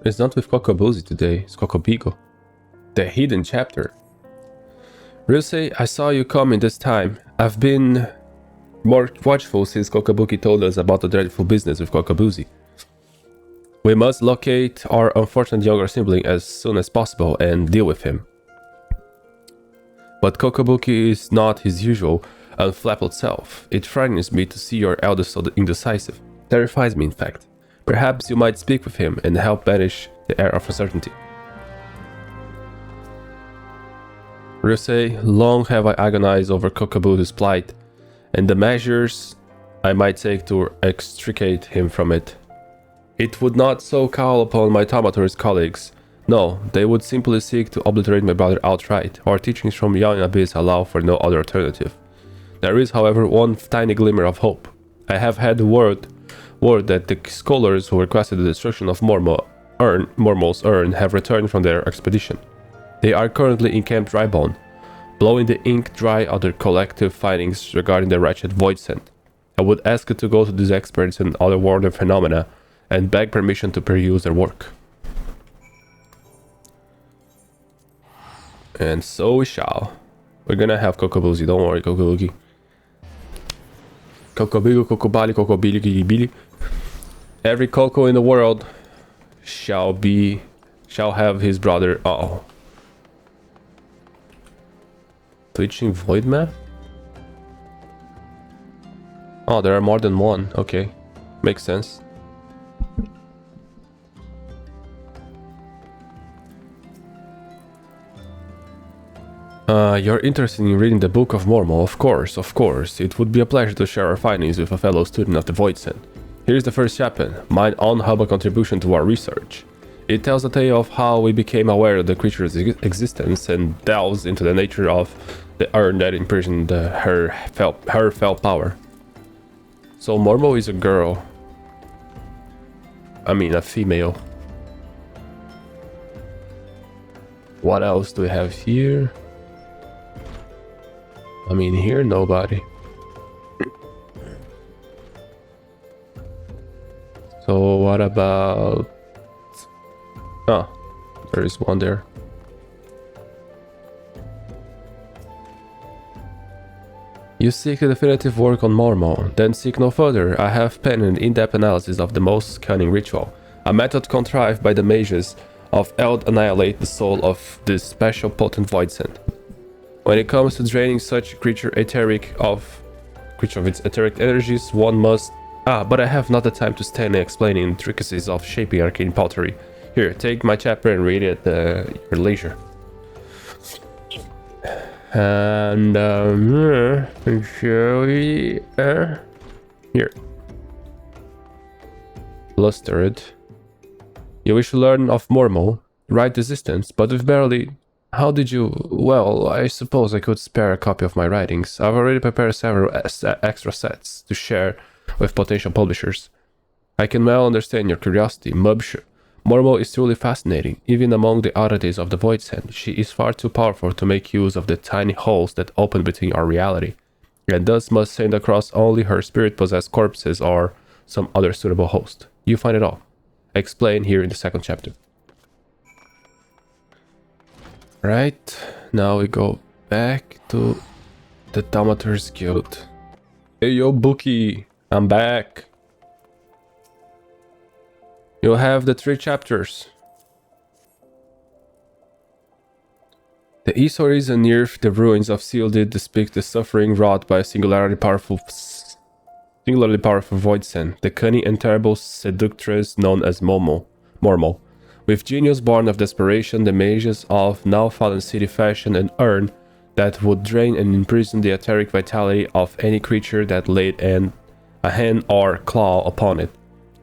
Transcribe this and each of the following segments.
It's not with Kokobuzi today, it's Kokobigo. The hidden chapter. Ryusei, I saw you coming this time. I've been more watchful since Kokobuki told us about the dreadful business with Kokobuzi. We must locate our unfortunate younger sibling as soon as possible and deal with him. But Kokobuki is not his usual unflapped self. It frightens me to see your eldest so indecisive. Terrifies me, in fact. Perhaps you might speak with him and help banish the air of uncertainty. Ryusei, long have I agonized over Kokobuzi's plight, and the measures I might take to extricate him from it. It would not so call upon my Thaumaturge colleagues. No, they would simply seek to obliterate my brother outright. Our teachings from Young Abyss allow for no other alternative. There is, however, one tiny glimmer of hope. I have had word that the scholars who requested the destruction of Mormo's urn have returned from their expedition. They are currently in Camp Reborn, blowing the ink dry on their collective findings regarding the wretched Voidsent. I would ask you to go to these experts in otherworldly phenomena and beg permission to peruse their work. And so we shall. We're gonna have Kokobuzi, don't worry, Kokobuki. Kokobigo, Kokobali, Kokobili, Gigibili. Every Koko in the world shall have his brother. Uh-oh. Twitching void map? Oh, there are more than one. Okay. Makes sense. You're interested in reading the Book of Mormon, of course. It would be a pleasure to share our findings with a fellow student of the Voidsent. Here's the first chapter, my own humble contribution to our research. It tells the tale of how we became aware of the creature's existence and delves into the nature of the urn that imprisoned her fell power. So Mormo is a girl. I mean, a female. What else do we have here? I mean, here, nobody. So what about... Oh, there is one there. You seek a definitive work on Mormon, then seek no further. I have penned an in-depth analysis of the most cunning ritual, a method contrived by the mages of Eld annihilate the soul of this special potent Voidsent. When it comes to draining such a creature of its etheric energies, one must... but I have not the time to stand explaining the intricacies of shaping arcane pottery. Here, take my chapter and read it at your leisure. And, shall we... here. Lustered. You wish to learn of Mormo, right resistance, but with barely... How did you... Well, I suppose I could spare a copy of my writings. I've already prepared several extra sets to share with potential publishers. I can well understand your curiosity. Mormo is truly fascinating. Even among the oddities of the Voidsent, she is far too powerful to make use of the tiny holes that open between our reality, and thus must send across only her spirit-possessed corpses or some other suitable host. You find it all. Explained here in the second chapter. Right, now we go back to the Thaumaturge Guild. Hey yo, Bookie, I'm back. You'll have the 3 chapters. The East Horizon near the ruins of Sealdid depict the suffering wrought by a singularly powerful Voidsent, the cunning and terrible seductress known as Mormo. With genius born of desperation, the mages of now fallen city fashioned an urn that would drain and imprison the etheric vitality of any creature that laid a hand or claw upon it.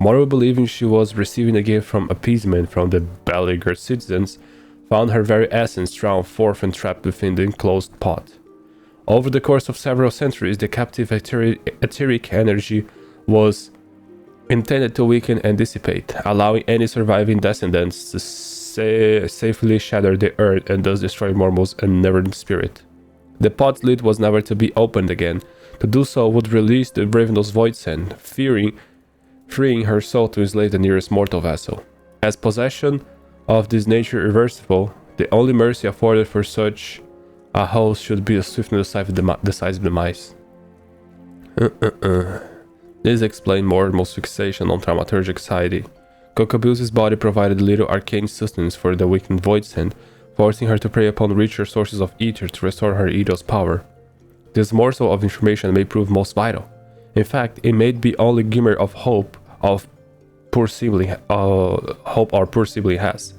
Mormo, believing she was receiving a gift from appeasement from the beleaguered citizens, found her very essence drawn forth and trapped within the enclosed pot. Over the course of several centuries, the captive etheric energy was intended to weaken and dissipate, allowing any surviving descendants to safely shatter the earth and thus destroy Mormo's unnerving spirit. The pot's lid was never to be opened again. To do so would release the ravenous Voidsent, freeing her soul to enslave the nearest mortal vessel. As possession of this nature irreversible, the only mercy afforded for such a host should be a swift and decisive demise. This explained Mortimer's fixation on Thaumaturge XIV. Kokobuzi's body provided little arcane sustenance for the weakened Voidsent, forcing her to prey upon richer sources of ether to restore her Eido's power. This morsel of information may prove most vital. In fact, it may be only glimmer of hope our poor sibling has.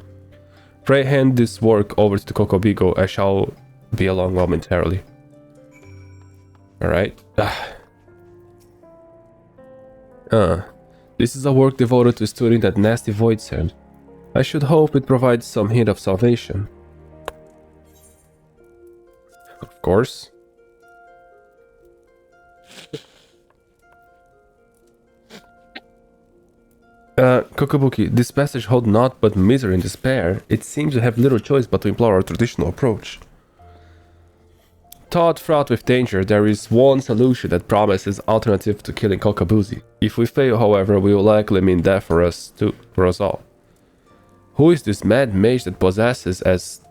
Pray hand this work over to Kokobigo. I shall be along momentarily. Alright. This is a work devoted to studying that nasty Voidsent. I should hope it provides some hint of salvation. Of course. Kokobuki, this passage holds naught but misery and despair. It seems to have little choice but to employ our traditional approach. Thought fraught with danger, there is one solution that promises alternative to killing Kokobuzi. If we fail, however, we will likely mean death for us all. Who is this mad mage that possesses as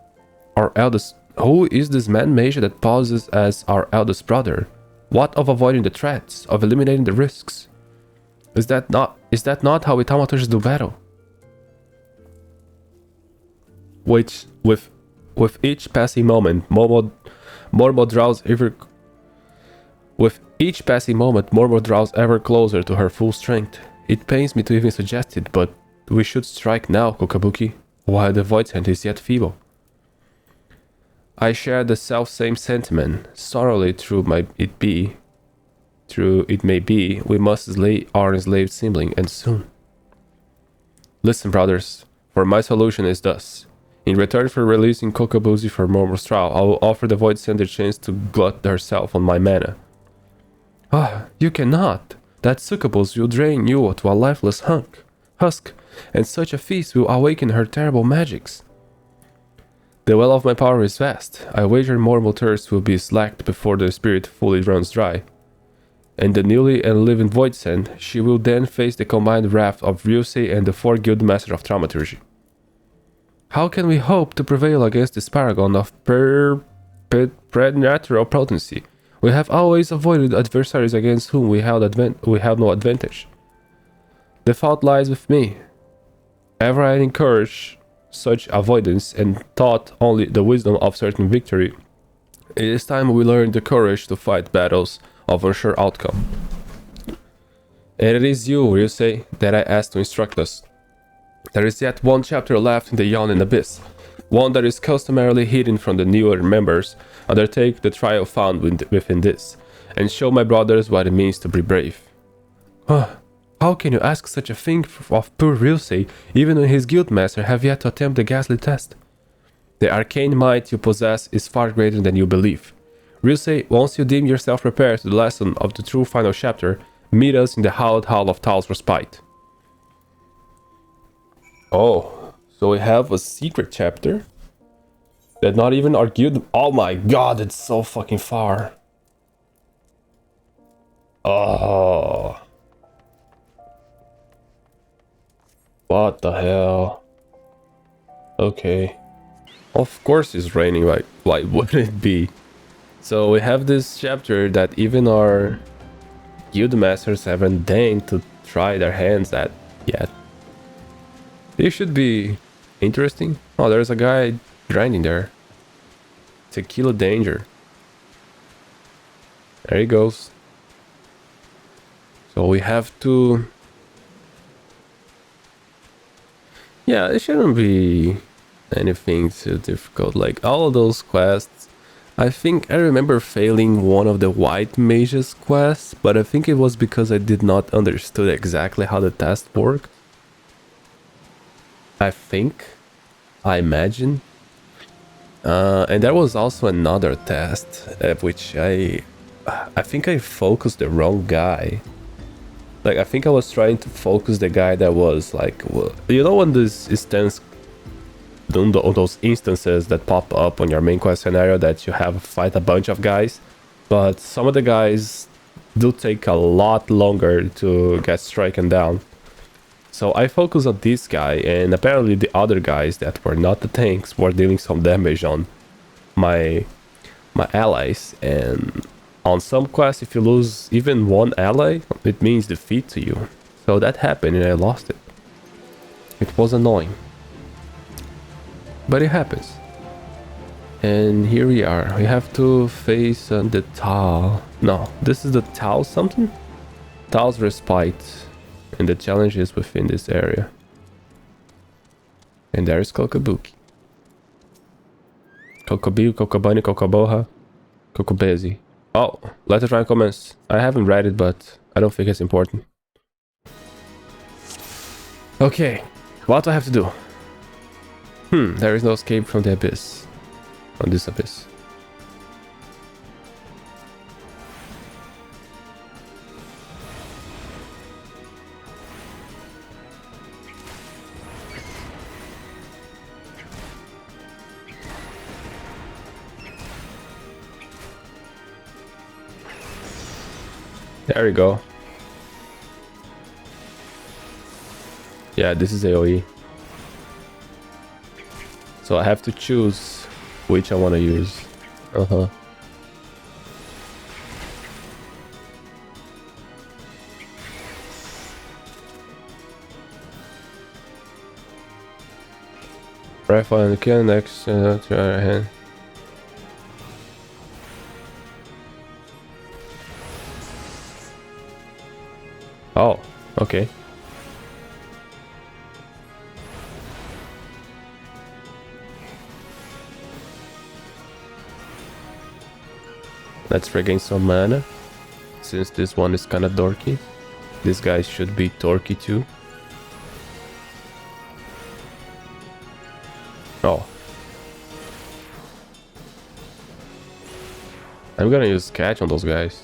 our eldest? Who is this mad mage that poses as our eldest brother? What of avoiding the threats, of eliminating the risks? Is that not how we Thaumaturges do battle? Which, with each passing moment, Mormo draws ever closer to her full strength. It pains me to even suggest it, but we should strike now, Kokobuki, while the Voidsent is yet feeble. I share the self-same sentiment. Sorrowfully true it may be, we must slay our enslaved sibling, and soon. Listen, brothers, for my solution is thus. In return for releasing Kokobuzi from Mormo's trial, I will offer the Voidsent a chance to glut herself on my mana. You cannot. That succubus will drain you to a lifeless husk, and such a feast will awaken her terrible magics. The well of my power is vast. I wager Mormo's thirst will be slaked before the spirit fully runs dry. And the newly enlivened Voidsent, she will then face the combined wrath of Ryusei and the 4 guild masters of Thaumaturgy. How can we hope to prevail against this paragon of preternatural potency? We have always avoided adversaries against whom we have no advantage. The fault lies with me. Ever I encourage such avoidance and taught only the wisdom of certain victory. It is time we learn the courage to fight battles of unsure outcome. And it is you, Ryusei, that I ask to instruct us. There is yet one chapter left in the yawning abyss, one that is customarily hidden from the newer members. Undertake the trial found within this, and show my brothers what it means to be brave. How can you ask such a thing of poor Ryusei, even when his guildmaster have yet to attempt the ghastly test? The arcane might you possess is far greater than you believe. Ryusei, once you deem yourself prepared to the lesson of the true final chapter, meet us in the hallowed hall of Tal's Respite. Oh, so we have a secret chapter? That not even our guild... Oh my god, it's so fucking far. Oh. What the hell? Okay. Of course it's raining, like, why would it be? So we have this chapter that even our guild masters haven't deigned to try their hands at yet. This should be interesting. Oh, there's a guy grinding there. Tequila Danger. There he goes. So we have to... Yeah, it shouldn't be anything too difficult. Like all of those quests, I think I remember failing one of the white mages quests, but I think it was because I did not understood exactly how the test worked. I imagine. And there was also another test at which I think I focused the wrong guy. Like, I think I was trying to focus the guy that was like, well, you know, when this instance, those instances that pop up on your main quest scenario that you have to fight a bunch of guys, but some of the guys do take a lot longer to get stricken down. So I focus on this guy, and apparently the other guys that were not the tanks were dealing some damage on my allies. And on some quests, if you lose even one ally, it means defeat to you. So that happened and I lost it. It was annoying. But it happens. And here we are. We have to face the Tau. No, this is the Tau something? Tau's Respite. And the challenge is within this area. And there is Kokobuki. Kokobi, Kokobani, Kokoboha, Kokobezi. Oh, letter try and comments. I haven't read it, but I don't think it's important. Okay, what do I have to do? There is no escape from the abyss. On this abyss. There we go. Yeah, this is AoE. So I have to choose which I want to use. Rifle and kill next to our hand. Oh, okay. Let's regain some mana. Since this one is kinda dorky. This guy should be dorky too. Oh. I'm gonna use catch on those guys.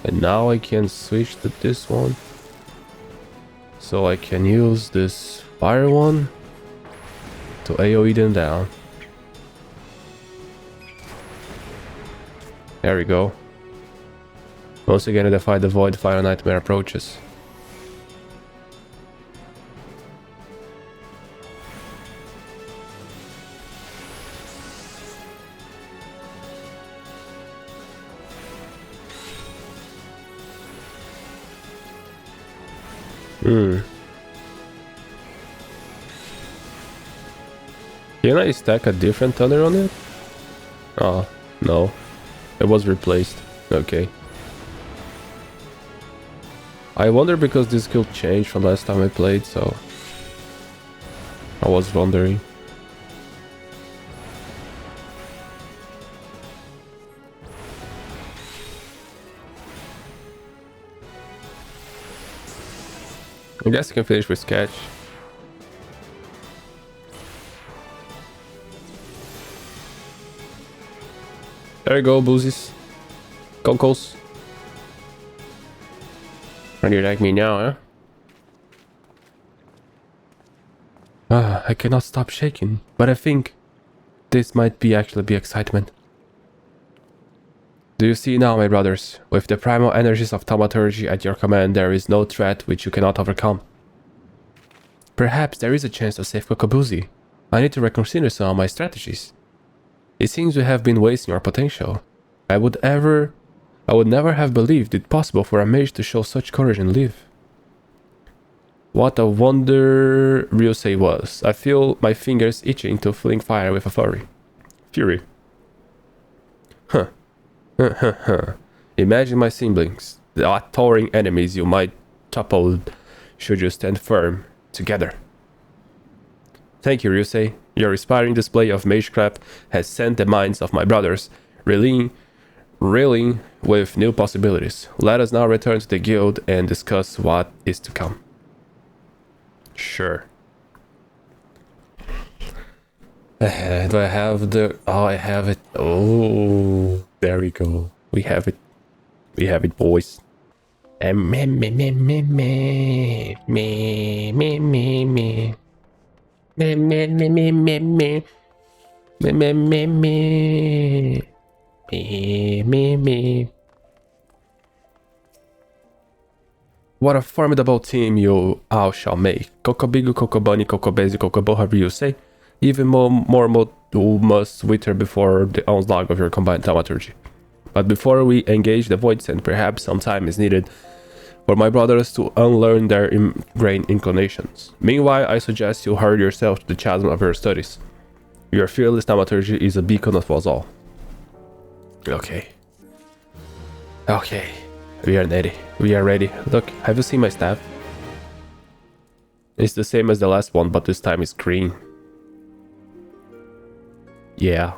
And now I can switch to this one. So I can use this fire one to AoE them down. There we go. Once again, I defy the void fire nightmare approaches. Can I stack a different thunder on it? Oh, no. It was replaced. Okay. I wonder because this skill changed from last time I played, so I was wondering. I guess I can finish with Sketch. There you go, boozies. Cocos. How do you like me now, huh? I cannot stop shaking, but I think this might actually be excitement. Do you see now, my brothers? With the primal energies of Thaumaturge at your command, there is no threat which you cannot overcome. Perhaps there is a chance to save Kokobuzi. I need to reconsider some of my strategies. It seems we have been wasting our potential. I would never have believed it possible for a mage to show such courage and live. What a wonder Ryusei was. I feel my fingers itching to fling fire with a fury. Huh. Imagine my siblings, the towering enemies you might topple should you stand firm together. Thank you, Ryusei. Your inspiring display of magecraft has sent the minds of my brothers reeling with new possibilities. Let us now return to the guild and discuss what is to come. Sure. Do I have the... Oh, I have it. Oh, there we go. We have it. We have it, boys. What a formidable team you all shall make. Cocobigo, Cocobunny, Cocobezi, Cocobo, however you say. Even more must wither before the onslaught of your combined Thaumaturge. But before we engage the Void Send, perhaps some time is needed for my brothers to unlearn their ingrained inclinations. Meanwhile, I suggest you hurry yourself to the chasm of your studies. Your fearless Thaumaturge is a beacon of us all. Okay. Okay. We are ready. We are ready. Look, have you seen my staff? It's the same as the last one, but this time it's green. Yeah.